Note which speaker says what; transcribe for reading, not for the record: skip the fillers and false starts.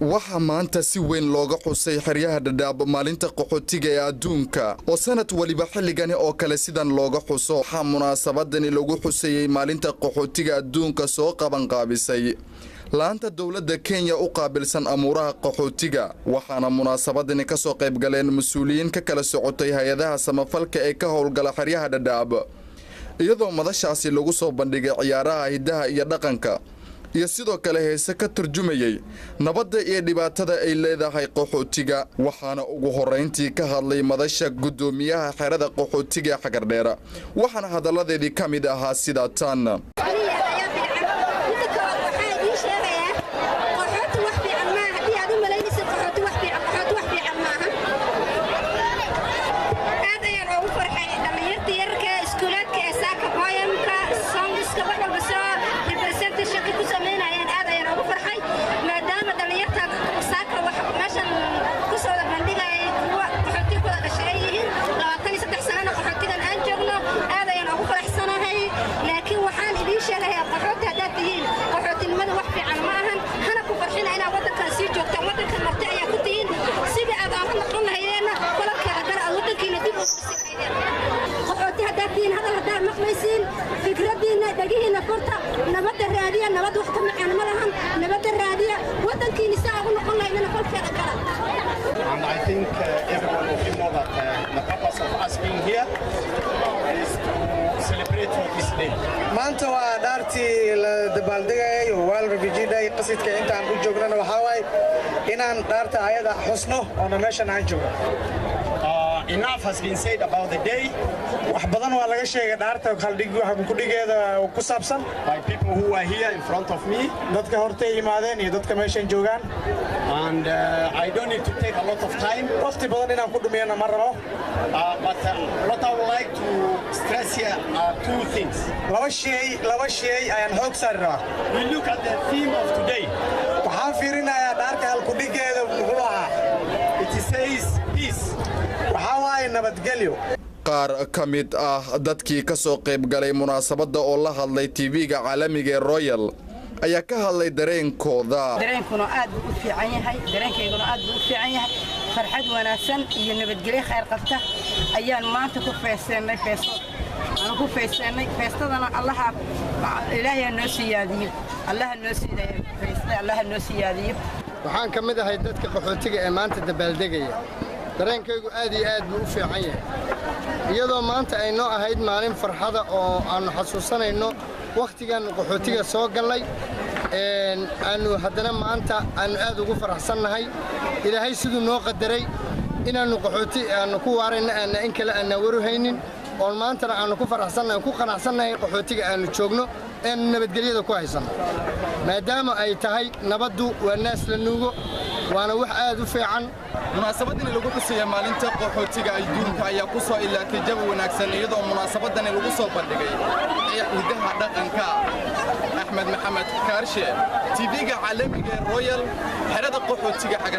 Speaker 1: waxa maanta si weyn looga xusay xeryaha dhadhaab maalinta qaxootiga ee adduunka oo sanad waliba xilligani oo kale sidan looga xuso waxa munaasabadani lagu xusayay maalinta qaxootiga adduunka soo qaban qaabisay laanta dawladda Kenya u qaabilsan amuuraha qaxootiga waxaana munaasabadani ka soo qayb galeen mas'uuliyiin ka kala socotay hay'adaha samafalka ee ka howlgala xeryaha dhadhaab iyadoo madashaasi lagu soo bandhigay ciyaaraha hidaha iyo dhaqanka iyo sidoo kale heese ka turjumayay nabadda iyo dhibaatada ay leedahay qaxootiga waxaana ugu horeyntii ka hadlay madasha gudoomiyaha xerada qaxootiga xagardheera waxaana hadaladeedii ka mid ahaa sida tan
Speaker 2: And I think everyone of you know that the purpose of us being here is to celebrate what is day.
Speaker 3: maanta waa dhaartii la dabaaldegayay World Refugee Day qasidka intaan ku joognana waxa waay inaan dhaarta ayada xusno oo meeshan aan joogno.
Speaker 2: Enough has been said about the day.
Speaker 3: wax badan waa laga sheegay dhaarta ku dhigeeda ku saabsan
Speaker 2: by people who are here in front of me.
Speaker 3: dadka horta yimaadeen iyo dadka meeshan joogaan.
Speaker 2: And I don't need to take a lot of time.
Speaker 3: waqti badan inaan ku dhumiyana ma rabo.
Speaker 2: But what I would like to stress here are two things.
Speaker 3: laba shay ayaan xoog saari rabaa.
Speaker 2: We look at the theme of today.
Speaker 3: waxaan fiirinayaa dhaarta hal ku dhigeeda muxuu ahaa.
Speaker 2: It says peace.
Speaker 3: waxa waay nabadgelyo.
Speaker 1: qaar ka mid ah dadkii ka soo qayb galay munaasabadda oo la hadlay TV-ga caalamiga ee Royal ayaa ka hadlay dareenkooda.
Speaker 4: dareenkuna aad u fiican yahay dareenkeyguna aad u fiican yahay farxad wanaagsan iyo nabadgelyo khayr qabta ayaan maanta ku feesanay feestadana allaha ilaahay noo siyaadiyo allaha noo siyaadiyo
Speaker 3: waxaan ka mid ahay dadka qaxootiga ee maanta dabaaldegaya dareenkaygu aad iyo aad buu u fiican yahay iyadoo maanta ay noo ahayd maalin farxada oo aanu xasuusanayno waqtigan qaxootiga soo galay aanu haddana maanta aanu aad ugu faraxsannahay ilaahay siduu noo qadaray inaannu qaxooti aanu ku waarayna aana in kale aanaa waruhaynin oon maantana aanu ku faraxsannahay ku qanacsannahay qaxootiga aanu joogno eanu nabadgelyada ku haysanno maadaama ay tahay nabaddu waa naas la nuugo waana wax aad u fiican
Speaker 1: munaasabadani lagu xusay maalinta qaxootiga adduunka ayaa ku soo ilaatay jawi wanaagsan iyadoo munaasabadani lagu soo bandhigay hidaha dhaqanka AHMED KARSHE TV-ga caalamiga ee Royal xerada qaxootiga